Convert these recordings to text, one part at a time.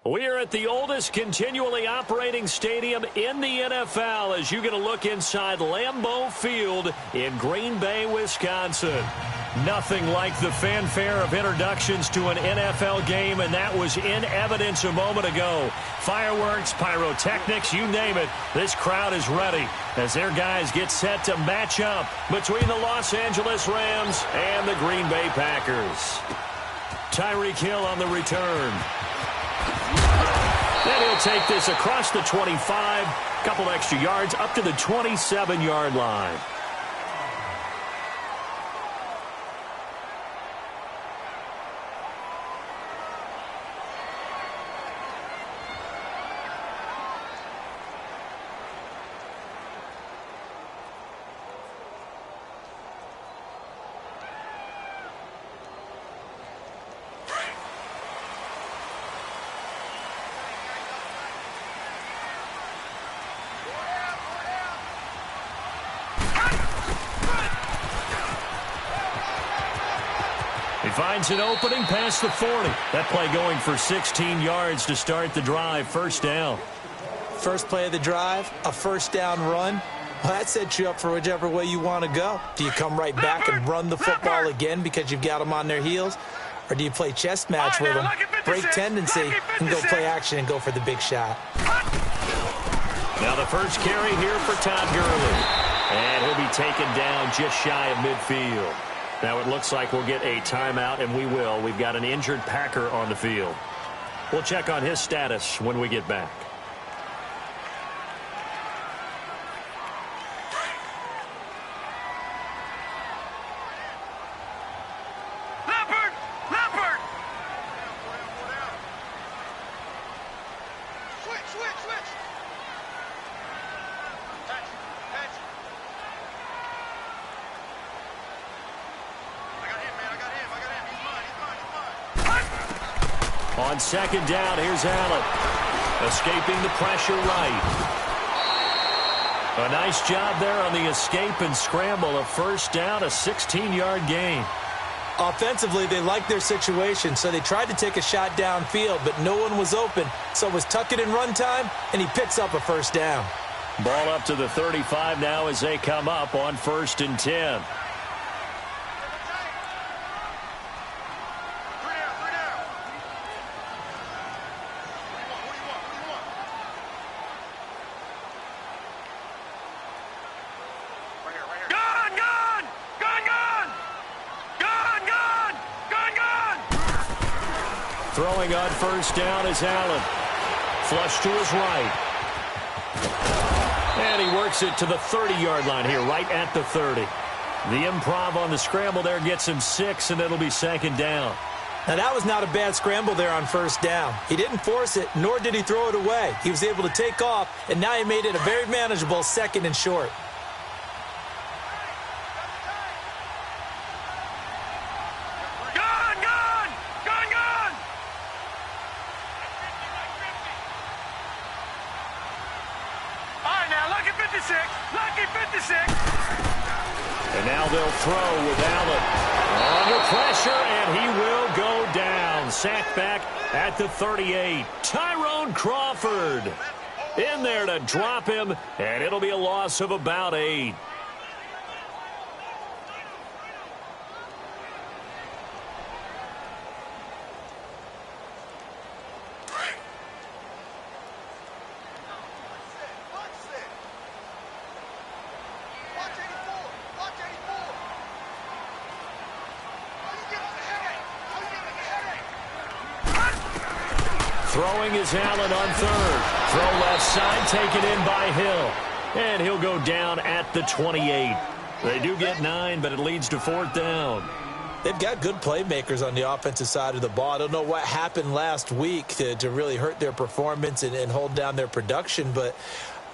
We are at the oldest continually operating stadium in the NFL as you get a look inside Lambeau Field in Green Bay, Wisconsin. Nothing like the fanfare of introductions to an NFL game, and that was in evidence a moment ago. Fireworks, pyrotechnics, you name it. This crowd is ready as their guys get set to match up between the Los Angeles Rams and the Green Bay Packers. Tyreek Hill on the return. Then he'll take this across the 25, couple extra yards up to the 27-yard line. Finds an opening past the 40. That play going for 16 yards to start the drive. First down. First play of the drive, a first down run. Well, that sets you up for whichever way you want to go. Do you come right back and run the football again because you've got them on their heels? Or do you play chess match with them, break tendency, and go play action and go for the big shot? Now the first carry here for Todd Gurley. And he'll be taken down just shy of midfield. Now it looks like we'll get a timeout, and we will. We've got an injured Packer on the field. We'll check on his status when we get back. On second down, here's Allen. Escaping the pressure right. A nice job there on the escape and scramble. A first down, a 16-yard gain. Offensively, they liked their situation, so they tried to take a shot downfield, but no one was open. So it was tuck it in run time, and he picks up a first down. Ball up to the 35 now as they come up on 1st and 10. Throwing on first down is Allen. Flush to his right. And he works it to the 30-yard line here, right at the 30. The improv on the scramble there gets him 6, and it'll be second down. Now, that was not a bad scramble there on first down. He didn't force it, nor did he throw it away. He was able to take off, and now he made it a very manageable 2nd and short. And now they'll throw with Allen. Under pressure, and he will go down. Sacked back at the 38. Tyrone Crawford in there to drop him, and it'll be a loss of about 8. Throwing is Allen on 3rd. Throw left side, taken in by Hill. And he'll go down at the 28. They do get 9, but it leads to 4th down. They've got good playmakers on the offensive side of the ball. I don't know what happened last week to really hurt their performance and hold down their production, but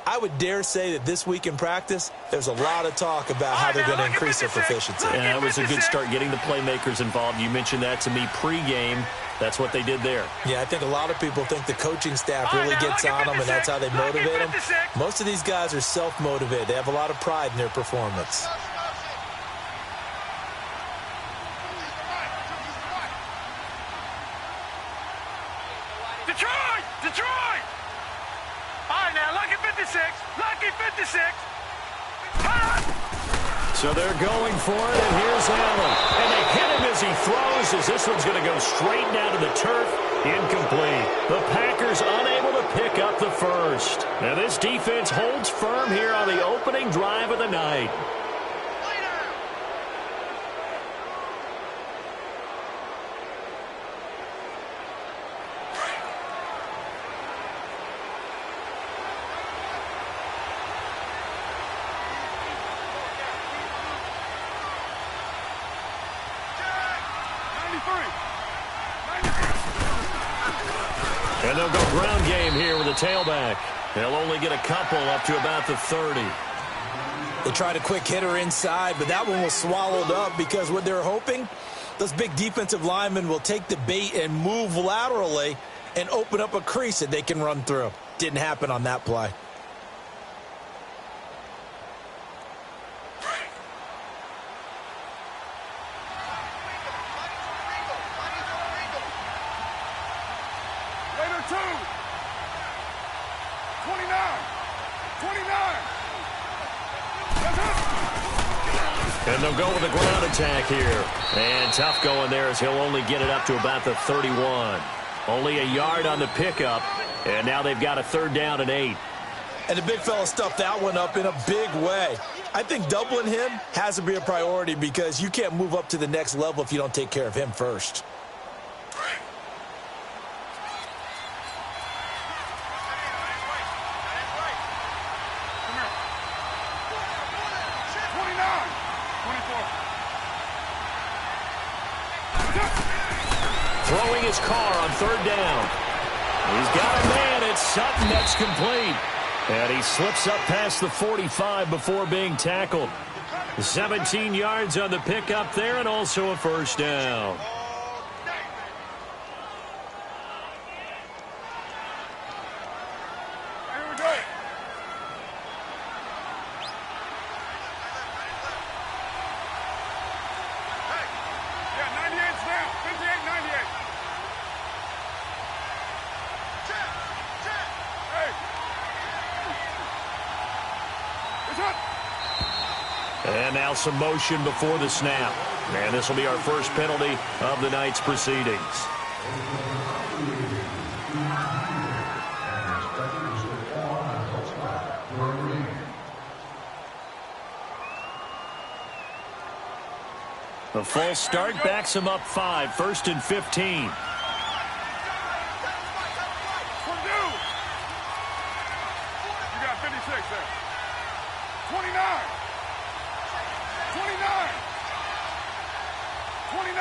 I would dare say that this week in practice, there's a lot of talk about how they're going to increase their proficiency. And that was a good start getting the playmakers involved. You mentioned that to me pregame. That's what they did there. Yeah, I think a lot of people think the coaching staff really gets on them, and that's how they motivate them. Most of these guys are self-motivated. They have a lot of pride in their performance. Detroit! Detroit! All right, now, lucky 56. Lucky 56. Hot! So they're going for it, and here's Allen. And they hit him as he throws, as this one's going to go straight down to the turf. Incomplete. The Packers unable to pick up the first. Now this defense holds firm here on the opening drive of the night. And they'll go ground game here with a tailback. They'll only get a couple up to about the 30. They tried a quick hitter inside, but that one was swallowed up because what they're hoping, those big defensive linemen will take the bait and move laterally and open up a crease that they can run through. Didn't happen on that play. And they'll go with a ground attack here. And Tuff going there as he'll only get it up to about the 31. Only a yard on the pickup. And now they've got a 3rd down and 8. And the big fella stuffed that one up in a big way. I think doubling him has to be a priority because you can't move up to the next level if you don't take care of him first. Throwing his car on 3rd down. He's got a man. It's Sutton that's complete. And he slips up past the 45 before being tackled. 17 yards on the pickup there and also a 1st down. And now some motion before the snap. And this will be our first penalty of the night's proceedings. The false start backs him up 5, 1st and 15. You got 56 there. 29. 29. 29.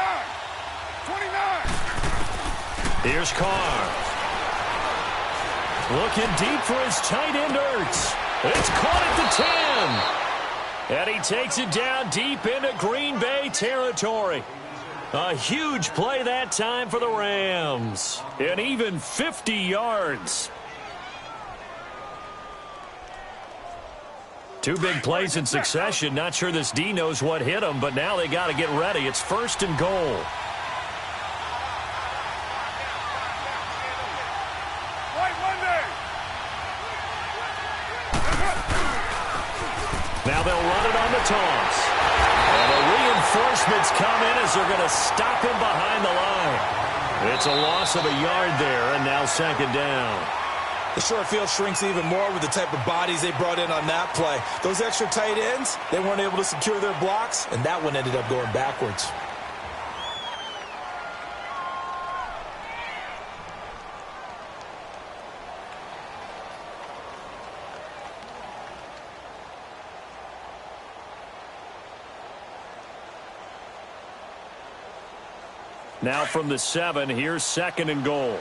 29. Here's Carr. Looking deep for his tight end, Ertz. It's caught at the 10. And he takes it down deep into Green Bay territory. A huge play that time for the Rams. And even 50 yards. 2 big plays in succession. Not sure this D knows what hit him, but now they got to get ready. It's 1st and goal. Now they'll run it on the toss. And the reinforcements come in as they're going to stop him behind the line. It's a loss of a yard there, and now 2nd down. The short field shrinks even more with the type of bodies they brought in on that play. Those extra tight ends, they weren't able to secure their blocks, and that one ended up going backwards. Now from the 7, here's 2nd and goal.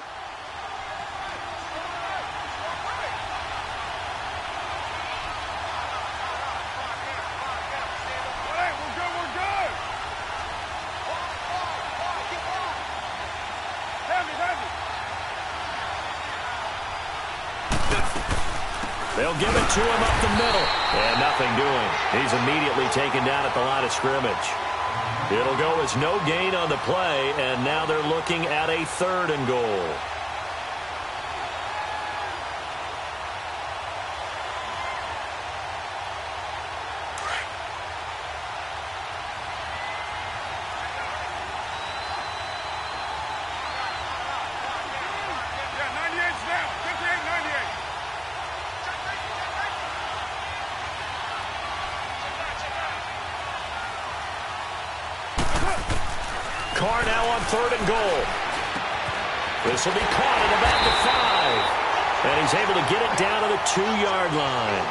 They'll give it to him up the middle. And nothing doing. He's immediately taken down at the line of scrimmage. It'll go as no gain on the play, and now they're looking at a 3rd and goal. Carr now on 3rd and goal. This will be caught at about the 5. And he's able to get it down to the 2-yard line.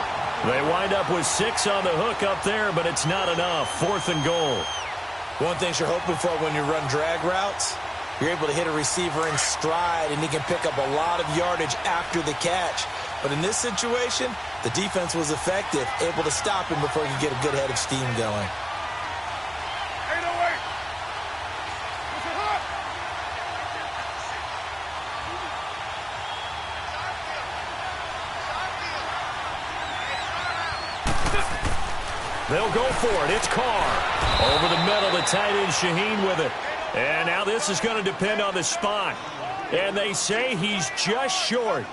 They wind up with 6 on the hook up there, but it's not enough. 4th and goal. One thing you're hoping for when you run drag routes, you're able to hit a receiver in stride, and he can pick up a lot of yardage after the catch. But in this situation, the defense was effective, able to stop him before he could get a good head of steam going. They'll go for it. It's Carr. Over the middle, the tight end Shaheen with it. And now this is going to depend on the spot. And they say he's just short.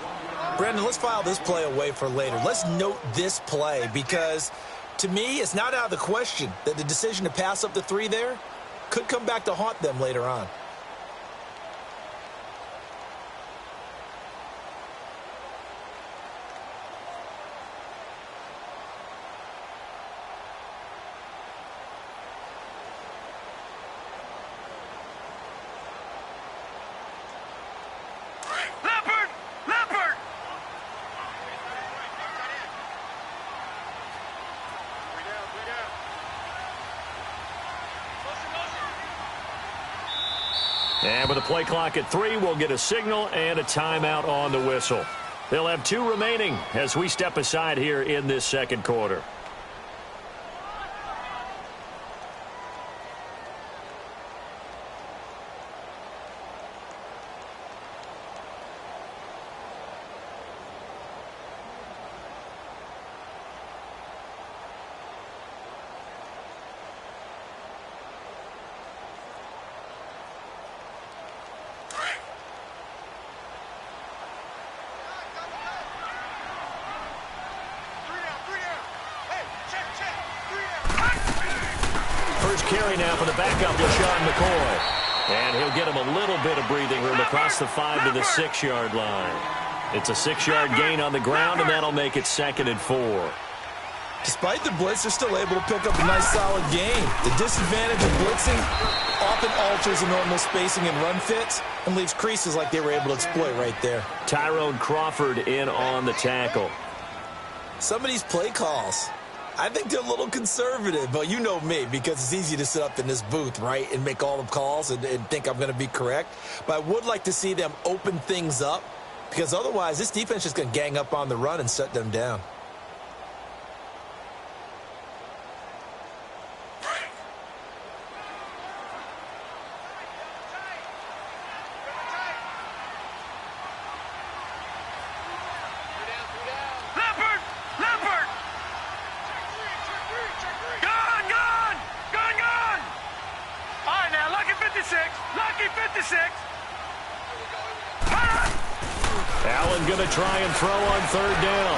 Brandon, let's file this play away for later. Let's note this play because, to me, it's not out of the question that the decision to pass up the 3 there could come back to haunt them later on. And with the play clock at 3, we'll get a signal and a timeout on the whistle. They'll have 2 remaining as we step aside here in this second quarter. Carry now for the backup, LaShawn McCoy. And he'll get him a little bit of breathing room across the 5 to the 6-yard line. It's a 6-yard gain on the ground, and that'll make it 2nd and 4. Despite the blitz, they're still able to pick up a nice solid gain. The disadvantage of blitzing often alters the normal spacing and run fits and leaves creases like they were able to exploit right there. Tyrone Crawford in on the tackle. Some of these play calls, I think they're a little conservative, but you know me, because it's easy to sit up in this booth, right, and make all the calls and think I'm going to be correct. But I would like to see them open things up, because otherwise this defense is going to gang up on the run and shut them down. Allen going to try and throw on 3rd down.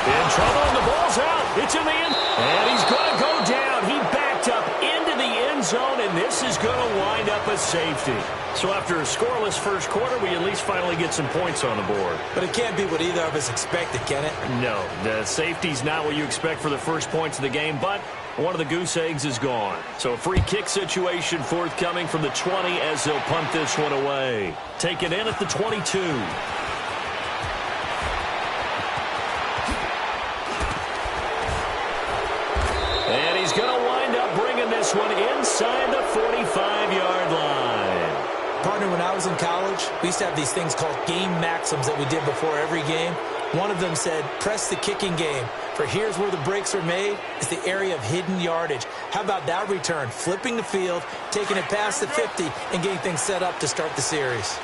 In trouble, and the ball's out. It's in the end, and he's going to go down. He backed up into the end zone, and this is going to wind up a safety. So after a scoreless first quarter, we at least finally get some points on the board. But it can't be what either of us expected, can it? No, the safety's not what you expect for the first points of the game, but one of the goose eggs is gone. So a free kick situation forthcoming from the 20 as they'll punt this one away. Taken in at the 22. And he's going to wind up bringing this one inside the 45-yard line. Partner, when I was in college, we used to have these things called game maxims that we did before every game. One of them said, press the kicking game, for here's where the breaks are made. It's the area of hidden yardage. How about that return? Flipping the field, taking it past the 50, and getting things set up to start the series.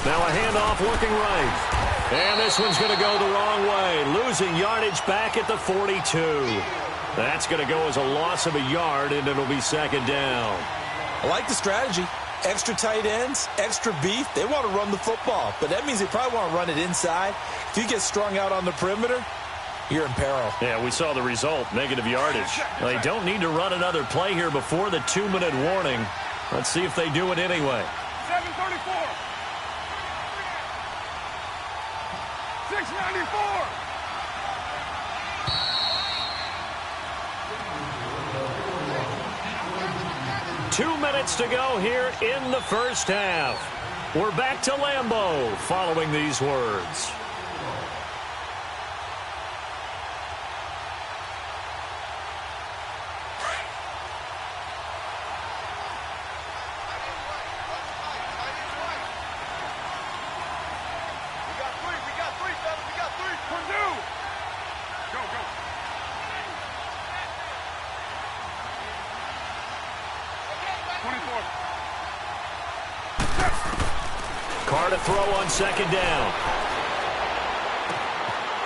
Now a handoff working right. And this one's going to go the wrong way. Losing yardage back at the 42. That's going to go as a loss of a yard, and it'll be 2nd down. I like the strategy. Extra tight ends, extra beef. They want to run the football, but that means they probably want to run it inside. If you get strung out on the perimeter, you're in peril. Yeah, we saw the result, negative yardage. They don't need to run another play here before the 2-minute warning. Let's see if they do it anyway. 7:34. 6. 694. 2 minutes to go here in the first half. We're back to Lambeau following these words. Carr to throw on second down.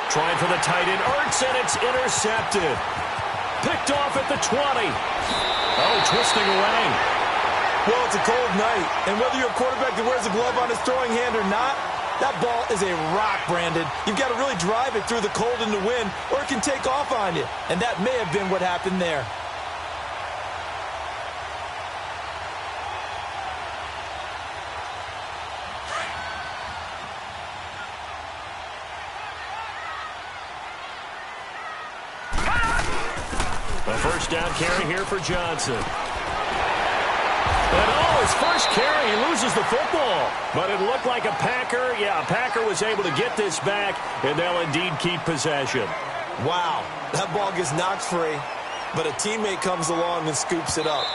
Trying for the tight end, Ertz, and it's intercepted. Picked off at the 20. Oh, twisting away. Well, it's a cold night, and whether you're a quarterback that wears a glove on his throwing hand or not, that ball is a rock, Brandon. You've got to really drive it through the cold and the wind, or it can take off on you, and that may have been what happened there. A first down carry here for Johnson. And his first carry, he loses the football. But it looked like a Packer. Yeah, a Packer was able to get this back, and they'll indeed keep possession. Wow, that ball gets knocked free, but a teammate comes along and scoops it up.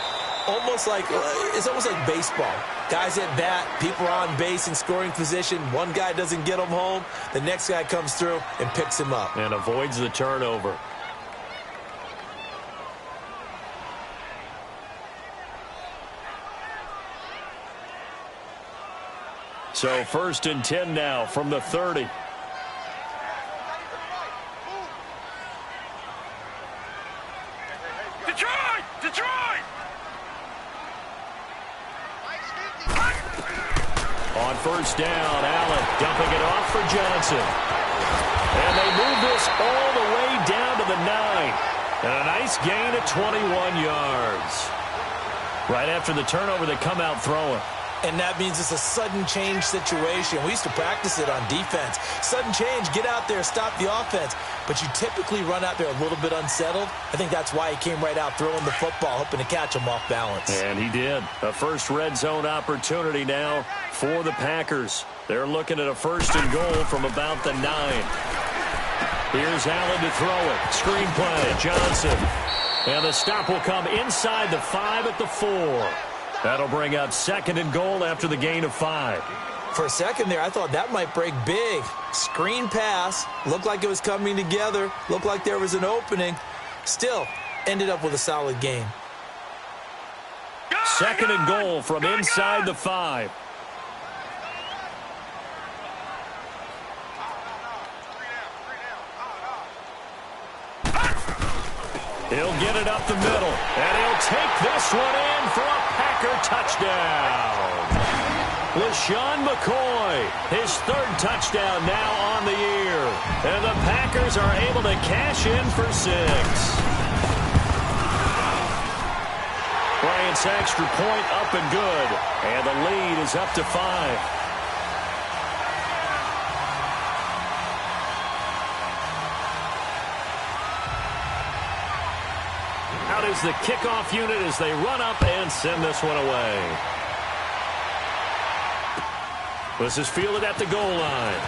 It's almost like baseball. Guys at bat, people are on base in scoring position. One guy doesn't get him home. The next guy comes through and picks him up. And avoids the turnover. So 1st and 10 now from the 30. Detroit! On first down, Allen dumping it off for Johnson. And they move this all the way down to the 9. And a nice gain of 21 yards. Right after the turnover, they come out throwing. And that means it's a sudden change situation. We used to practice it on defense. Sudden change, get out there, stop the offense. But you typically run out there a little bit unsettled. I think that's why he came right out throwing the football, hoping to catch him off balance. And he did. A first red zone opportunity now for the Packers. They're looking at a 1st and goal from about the 9. Here's Allen to throw it. Screen play, Johnson. And the stop will come inside the 5 at the 4. That'll bring up 2nd and goal after the gain of 5. For a second there, I thought that might break big. Screen pass. Looked like it was coming together. Looked like there was an opening. Still, ended up with a solid game. 2nd and goal from inside the 5. He'll get it up the middle, and he'll take this one in for a Packer touchdown. LaShawn McCoy, his 3rd touchdown now on the year. And the Packers are able to cash in for 6. Bryant's extra point up and good, and the lead is up to 5. Out is the kickoff unit as they run up and send this one away. This is fielded at the goal line.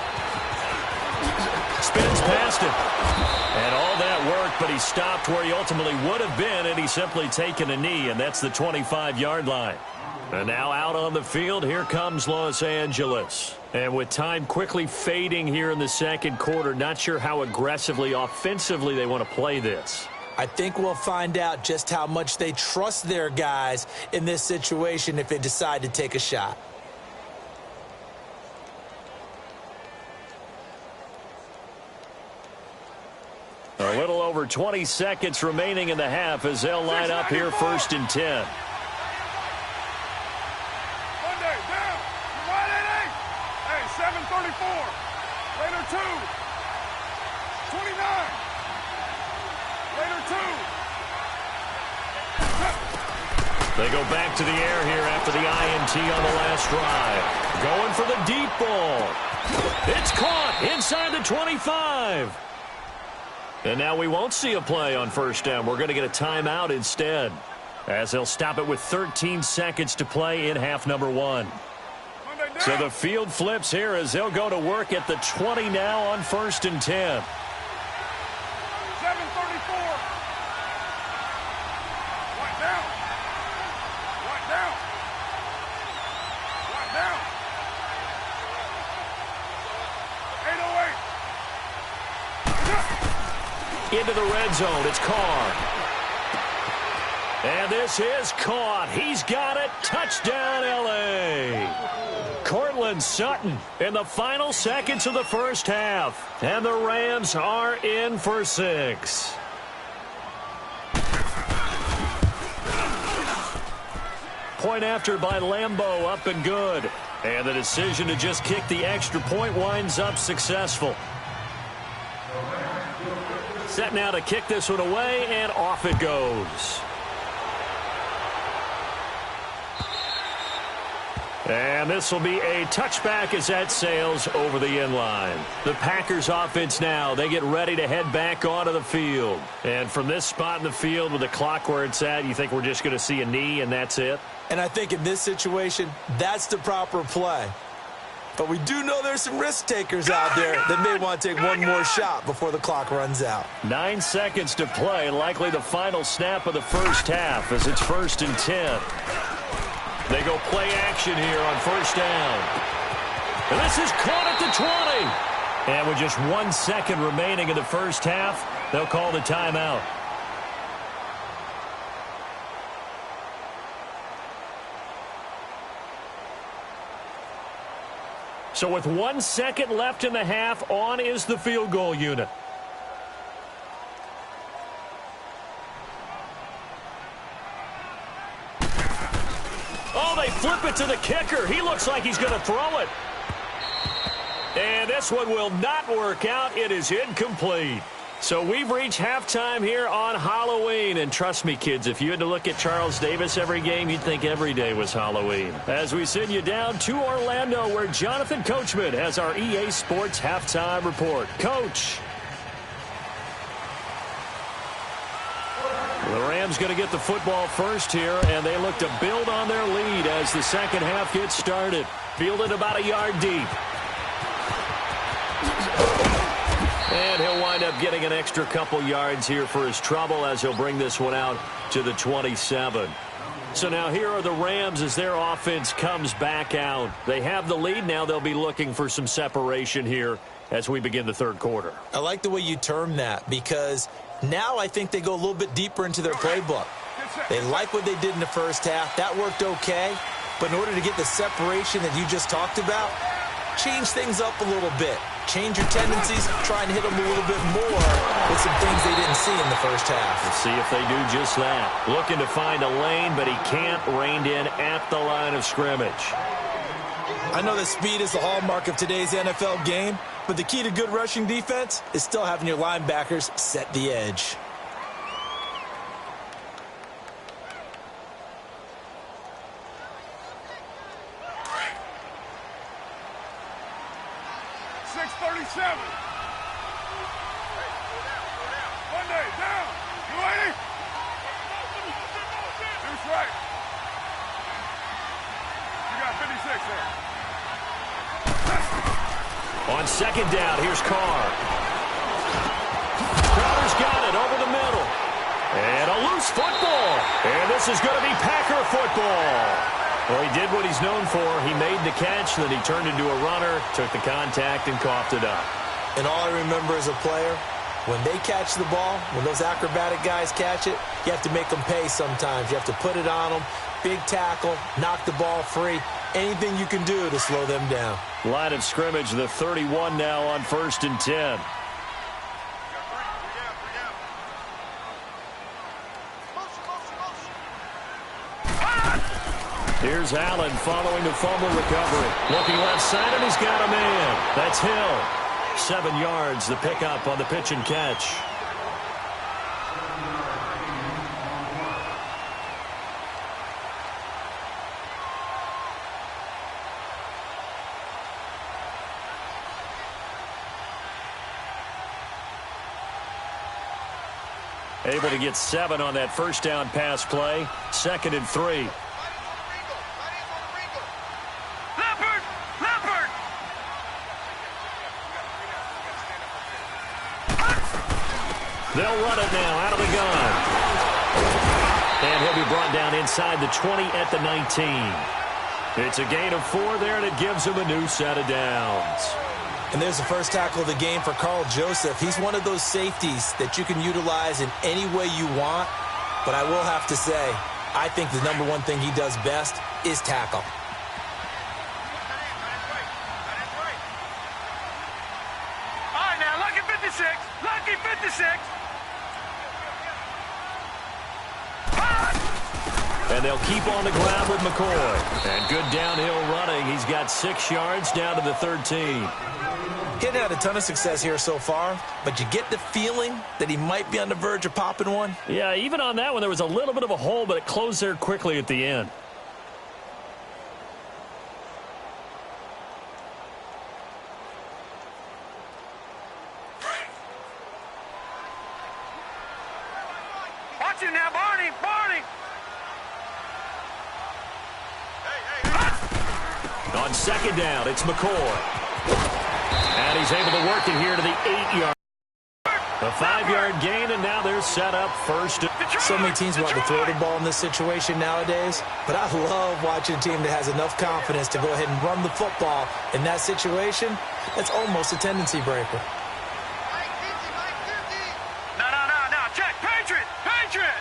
Spins past him. And all that worked, but he stopped where he ultimately would have been, and he's simply taken a knee, and that's the 25-yard line. And now out on the field, here comes Los Angeles. And with time quickly fading here in the 2nd quarter, not sure how aggressively, offensively they want to play this. I think we'll find out just how much they trust their guys in this situation if they decide to take a shot. A little over 20 seconds remaining in the half as they'll line up here 1st and 10. Monday, down. Right at 8. Hey, 7:34. Later 2. 29. Later 2. They go back to the air here after the INT on the last drive. Going for the deep ball. It's caught inside inside the 25. And now we won't see a play on first down. We're going to get a timeout instead, as they'll stop it with 13 seconds to play in half number 1. So the field flips here as they'll go to work at the 20 now on 1st and 10. 7:34. Right down. Right down. Right down. 808. Into the red zone. It's Carr. And this is caught. He's got it. Touchdown, L.A. Cortland Sutton in the final seconds of the first half. And the Rams are in for 6. Point after by Lambeau, up and good. And the decision to just kick the extra point winds up successful. Set now to kick this one away, and off it goes. And this will be a touchback as that sails over the end line. The Packers offense now, they get ready to head back onto the field. And from this spot in the field with the clock where it's at, you think we're just going to see a knee and that's it? And I think in this situation, that's the proper play. But we do know there's some risk takers out there that may want to take one more shot before the clock runs out. 9 seconds to play, likely the final snap of the first half as it's 1st and 10. They go play action here on first down. And this is caught at the 20. And with just 1 second remaining in the first half, they'll call the timeout. So with 1 second left in the half, on is the field goal unit. Oh, they flip it to the kicker. He looks like he's going to throw it. And this one will not work out. It is incomplete. So we've reached halftime here on Halloween. And trust me, kids, if you had to look at Charles Davis every game, you'd think every day was Halloween. As we send you down to Orlando, where Jonathan Coachman has our EA Sports halftime report. Coach. The Rams going to get the football first here, and they look to build on their lead as the second half gets started. Fielded about a yard deep. And he'll wind up getting an extra couple yards here for his trouble as he'll bring this one out to the 27. So now here are the Rams as their offense comes back out. They have the lead. Now they'll be looking for some separation here as we begin the third quarter. I like the way you term that because now I think they go a little bit deeper into their playbook. They like what they did in the first half. That worked okay. But in order to get the separation that you just talked about, change things up a little bit. Change your tendencies, try and hit them a little bit more with some things they didn't see in the first half. Let's see if they do just that. Looking to find a lane, but he can't. Reined in at the line of scrimmage. I know that speed is the hallmark of today's NFL game, but the key to good rushing defense is still having your linebackers set the edge. Monday, down. You ready? That's right. You got 56 there. On second down, here's Carr. Crowder's got it over the middle. And a loose football. And this is going to be Packer football. Well, he did what he's known for. He made the catch, then he turned into a runner, took the contact, and coughed it up. And all I remember as a player, when they catch the ball, when those acrobatic guys catch it, you have to make them pay sometimes. You have to put it on them, big tackle, knock the ball free, anything you can do to slow them down. Line of scrimmage, the 31 now on 1st and 10. Here's Allen following the fumble recovery. Looking left side, and he's got a man. That's Hill. 7 yards, the pickup on the pitch and catch. Able to get 7 on that first down pass play. 2nd and 3. They'll run it now out of the gun. And he'll be brought down inside the 20 at the 19. It's a gain of 4 there, and it gives him a new set of downs. And there's the first tackle of the game for Carl Joseph. He's one of those safeties that you can utilize in any way you want. But I will have to say, I think the number one thing he does best is tackle. All right, now, lucky 56. Lucky 56. And they'll keep on the ground with McCoy. And good downhill running. He's got 6 yards down to the 13. He's had a ton of success here so far, but you get the feeling that he might be on the verge of popping one. Yeah, even on that one, there was a little bit of a hole, but it closed there quickly at the end. Watch him now, Barney. Barney. On 2nd down, it's McCoy. And he's able to work it here to the 8-yard. A 5-yard gain, and now they're set up first. So many teams want to throw the ball in this situation nowadays, but I love watching a team that has enough confidence to go ahead and run the football. In that situation, that's almost a tendency breaker. No. Check. Patriot. Patriot.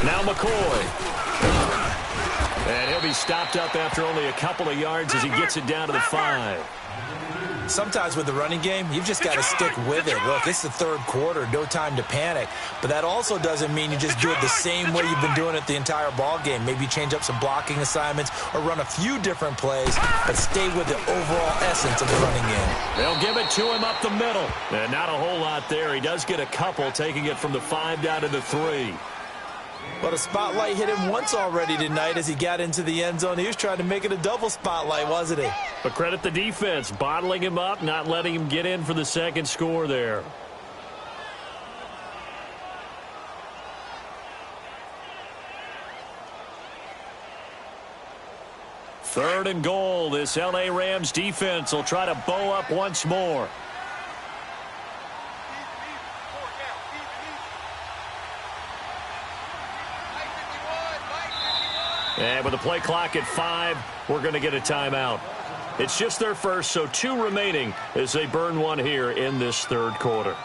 Now McCoy. And he'll be stopped up after only a couple of yards as he gets it down to the 5. Sometimes with the running game, you've just got to stick with it. Look, it's the 3rd quarter, no time to panic. But that also doesn't mean you just do it the same way you've been doing it the entire ball game. Maybe change up some blocking assignments or run a few different plays, but stay with the overall essence of the running game. They'll give it to him up the middle. And not a whole lot there. He does get a couple, taking it from the 5 down to the 3. But a spotlight hit him once already tonight as he got into the end zone. He was trying to make it a double spotlight, wasn't he? But credit the defense, bottling him up, not letting him get in for the 2nd score there. Third and goal. This L.A. Rams defense will try to bow up once more. And with the play clock at 5, we're going to get a timeout. It's just their first, so 2 remaining as they burn one here in this 3rd quarter.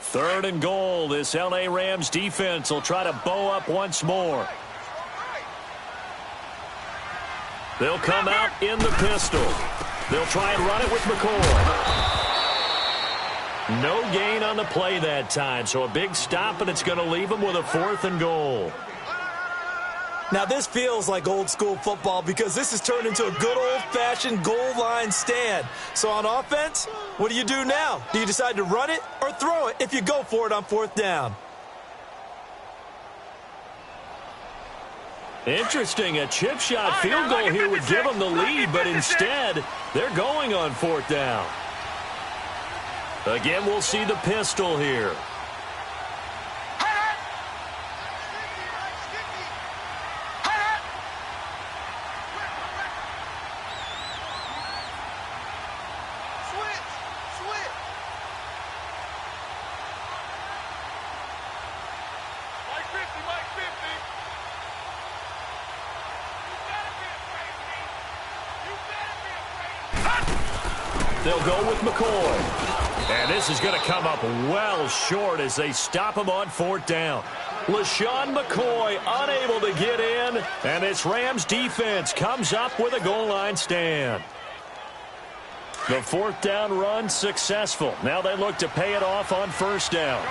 Third and goal. This L.A. Rams defense will try to bow up once more. They'll come out in the pistol. They'll try and run it with McCoy. No gain on the play that time, so a big stop, and it's going to leave them with a 4th and goal. Now, this feels like old-school football because this has turned into a good old-fashioned goal line stand. So on offense, what do you do now? Do you decide to run it or throw it if you go for it on 4th down? Interesting. A chip shot field goal here would give them the lead, but instead, they're going on 4th down. Again, we'll see the pistol here. They'll go with McCoy. And this is going to come up well short as they stop him on 4th down. LaShawn McCoy unable to get in, and this Rams defense comes up with a goal line stand. The 4th down run successful. Now they look to pay it off on 1st down.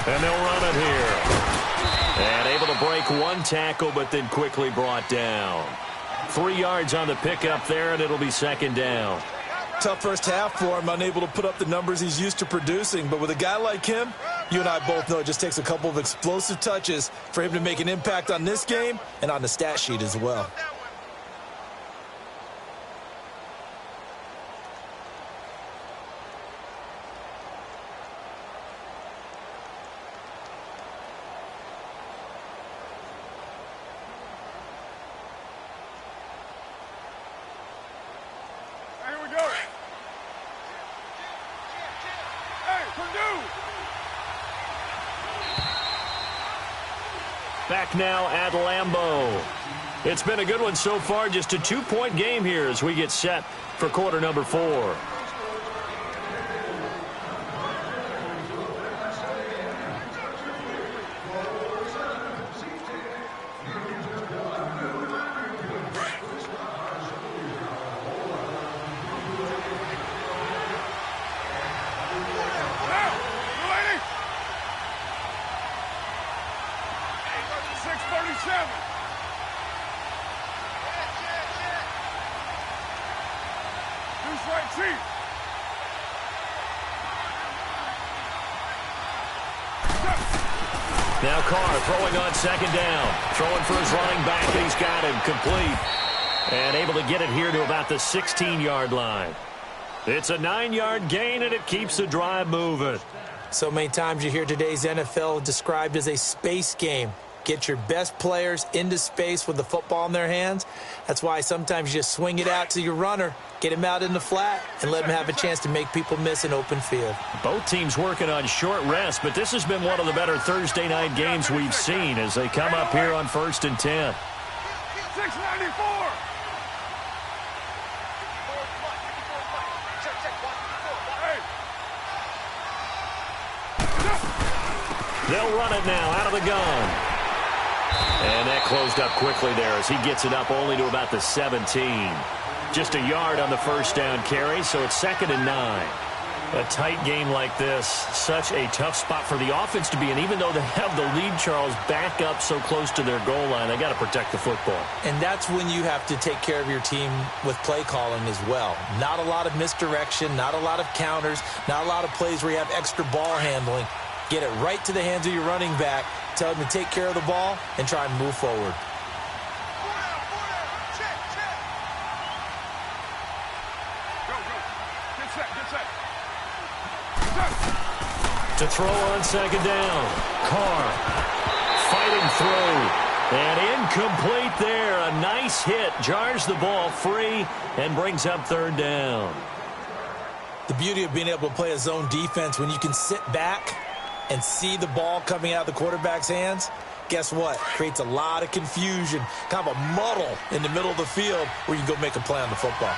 And they'll run it here. And able to break one tackle, but then quickly brought down. 3 yards on the pickup there, and it'll be second down. Tough first half for him, unable to put up the numbers he's used to producing. But with a guy like him, you and I both know it just takes a couple of explosive touches for him to make an impact on this game and on the stat sheet as well. Back now at Lambeau. It's been a good one so far, just a 2-point game here as we get set for quarter number 4. Now Carr throwing on second down. Throwing for his running back, and he's got him complete. And able to get it here to about the 16-yard line. It's a 9-yard gain, and it keeps the drive moving. So many times you hear today's NFL described as a space game. Get your best players into space with the football in their hands. That's why sometimes you just swing it out to your runner, get him out in the flat, and let him have a chance to make people miss an open field. Both teams working on short rest, but this has been one of the better Thursday night games we've seen as they come up here on 1st and 10. 694. They'll run it now out of the gun. And that closed up quickly there as he gets it up only to about the 17. Just a yard on the first down carry, so it's 2nd and 9. A tight game like this, such a tough spot for the offense to be in. Even though they have the lead, Charles, back up so close to their goal line, they got to protect the football. And that's when you have to take care of your team with play calling as well. Not a lot of misdirection, not a lot of counters, not a lot of plays where you have extra ball handling. Get it right to the hands of your running back. Tell him to take care of the ball and try and move forward. To throw on second down. Carr fighting through. And incomplete there. A nice hit. Jars the ball free and brings up 3rd down. The beauty of being able to play a zone defense when you can sit back and see the ball coming out of the quarterback's hands, guess what? Creates a lot of confusion, kind of a muddle in the middle of the field where you can go make a play on the football.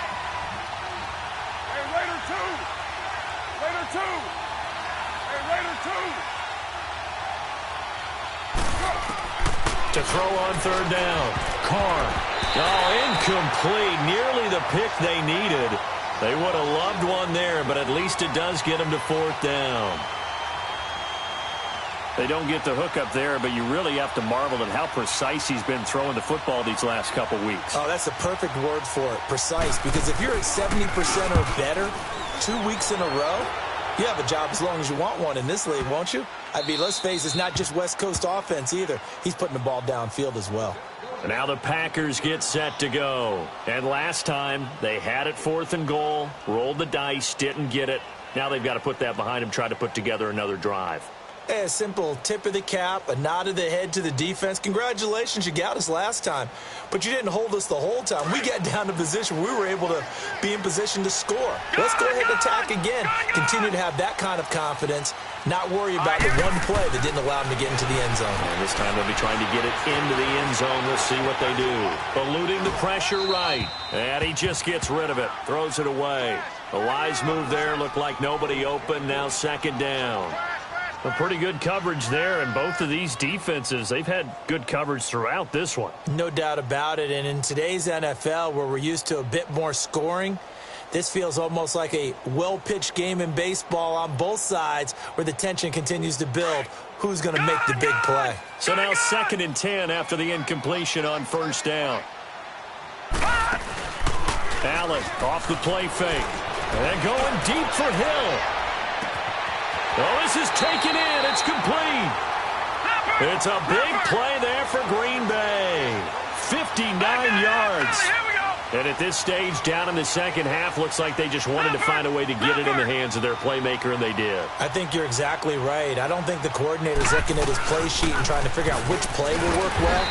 Hey, Raider 2. Raider 2. Hey, Raider 2. To throw on 3rd down. Carr. Oh, incomplete. Nearly the pick they needed. They would have loved one there, but at least it does get them to 4th down. They don't get the hook up there, but you really have to marvel at how precise he's been throwing the football these last couple weeks. Oh, that's a perfect word for it, precise, because if you're at 70% or better 2 weeks in a row, you have a job as long as you want one in this league, won't you? I mean, let's face it, it's not just West Coast offense either. He's putting the ball downfield as well. And now the Packers get set to go. And last time, they had it 4th and goal, rolled the dice, didn't get it. Now they've got to put that behind them, try to put together another drive. A simple tip of the cap, a nod of the head to the defense. Congratulations, you got us last time. But you didn't hold us the whole time. We got down to position. We were able to be in position to score. Let's go ahead and attack again. Continue to have that kind of confidence. Not worry about the one play that didn't allow them to get into the end zone. And this time they'll be trying to get it into the end zone. We'll see what they do. Eluding the pressure right. And he just gets rid of it. Throws it away. A wise move there. Looked like nobody open. Now 2nd down. A pretty good coverage there, and both of these defenses, they've had good coverage throughout this one. No doubt about it, and in today's NFL, where we're used to a bit more scoring, This feels almost like a well-pitched game in baseball on both sides where the tension continues to build. Who's going to make the big play? So now 2nd and 10 after the incompletion on 1st down. Allen off the play fake. And going deep for Hill. Oh, this is taken in. It's complete. It's a big play there for Green Bay. 59 yards. And at this stage, down in the second half, looks like they just wanted to find a way to get it in the hands of their playmaker, and they did. I think you're exactly right. I don't think the coordinator's looking at his play sheet and trying to figure out which play will work well.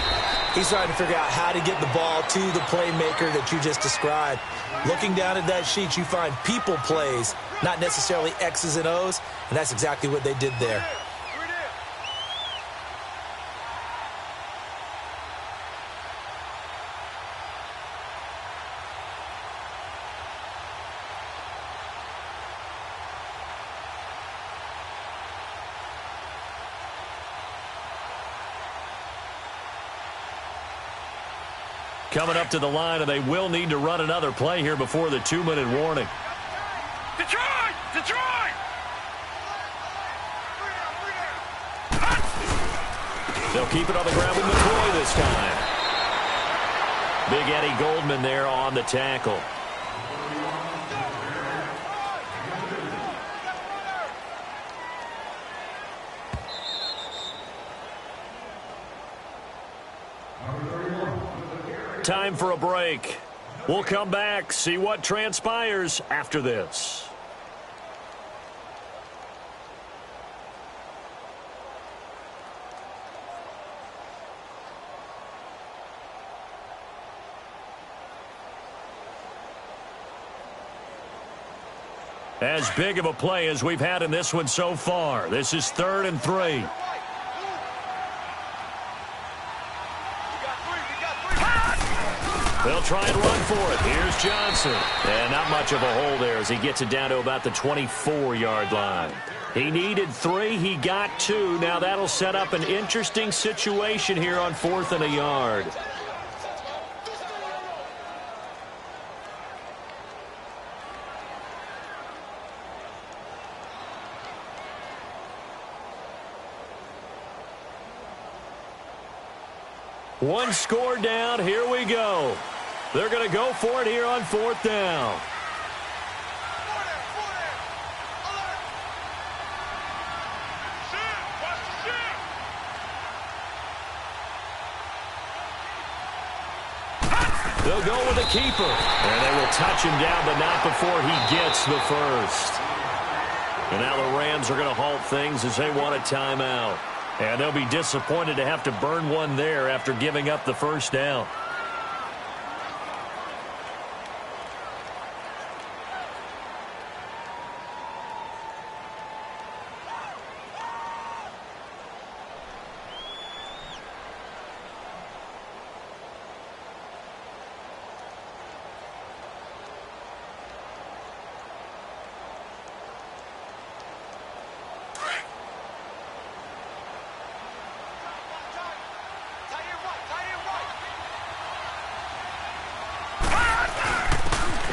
He's trying to figure out how to get the ball to the playmaker that you just described. Looking down at that sheet, you find people plays, not necessarily X's and O's, and that's exactly what they did there. Coming up to the line, and they will need to run another play here before the 2-minute warning. Detroit! Detroit! They'll keep it on the ground with McCoy this time. Big Eddie Goldman there on the tackle. Time for a break. We'll come back, see what transpires after this. As big of a play as we've had in this one so far. This is 3rd and 3. They'll try and run for it. Here's Johnson. And not much of a hole there as he gets it down to about the 24-yard line. He needed 3. He got 2. Now that'll set up an interesting situation here on 4th and a yard. One score down. Here we go. They're going to go for it here on 4th down. They'll go with a keeper. And they will touch him down, but not before he gets the first. And now the Rams are going to halt things as they want a timeout. And they'll be disappointed to have to burn one there after giving up the first down.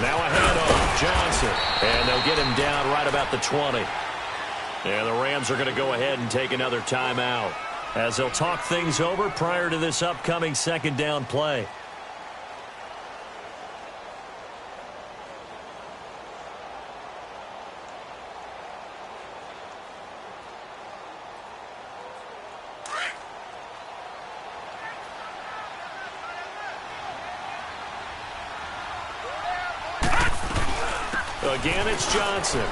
Now a handoff, Johnson. And they'll get him down right about the 20. And the Rams are going to go ahead and take another timeout as they'll talk things over prior to this upcoming 2nd down play. Again, it's Johnson.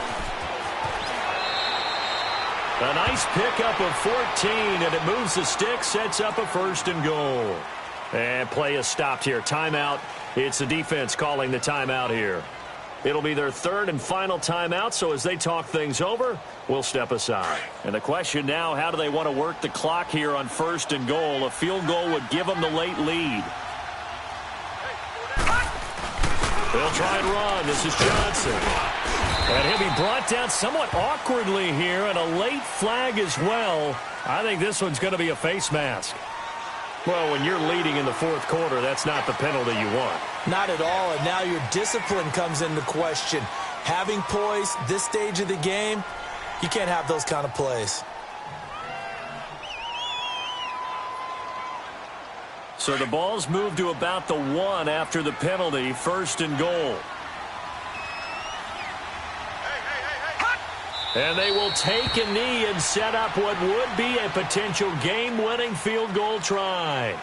A nice pickup of 14, and it moves the stick, sets up a 1st and goal. And play is stopped here. Timeout. It's the defense calling the timeout here. It'll be their 3rd and final timeout, so as they talk things over, we'll step aside. And the question now, how do they want to work the clock here on 1st and goal? A field goal would give them the late lead. They'll try and run. This is Johnson. And he'll be brought down somewhat awkwardly here, and a late flag as well. I think this one's going to be a face mask. Well, when you're leading in the fourth quarter, that's not the penalty you want. Not at all, and now your discipline comes into question. Having poise this stage of the game, you can't have those kind of plays. So the ball's moved to about the 1 after the penalty, 1st and goal. And they will take a knee and set up what would be a potential game-winning field goal try.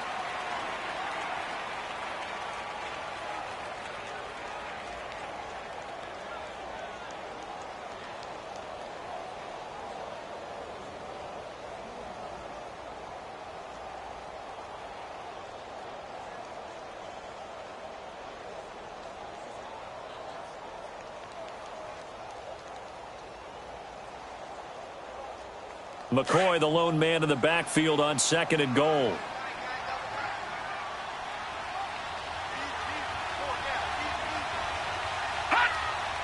McCoy, the lone man in the backfield on 2nd and goal.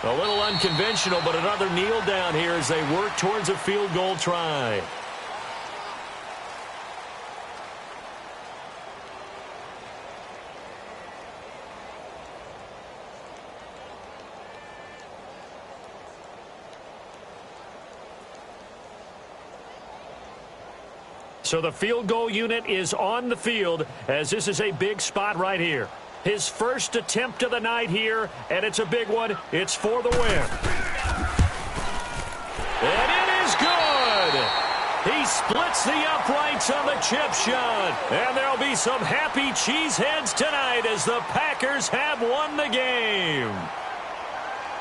A little unconventional, but another kneel down here as they work towards a field goal try. So the field goal unit is on the field as this is a big spot right here. His first attempt of the night here, and it's a big one. It's for the win. And it is good. He splits the uprights on the chip shot. And there'll be some happy cheeseheads tonight as the Packers have won the game.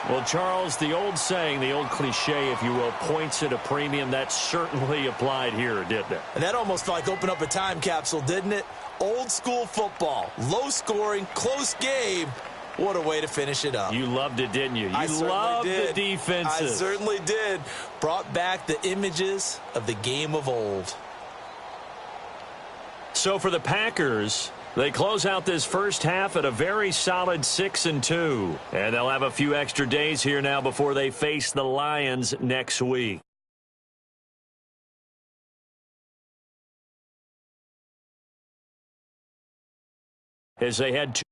Well, Charles, the old saying, the old cliche, if you will, points at a premium, that certainly applied here, didn't it? And that almost like opened up a time capsule, didn't it? Old school football, low scoring, close game. What a way to finish it up. You loved it, didn't you? You loved the defenses. I certainly did. Brought back the images of the game of old. So for the Packers, they close out this first half at a very solid 6-2. And they'll have a few extra days here now before they face the Lions next week. As they head to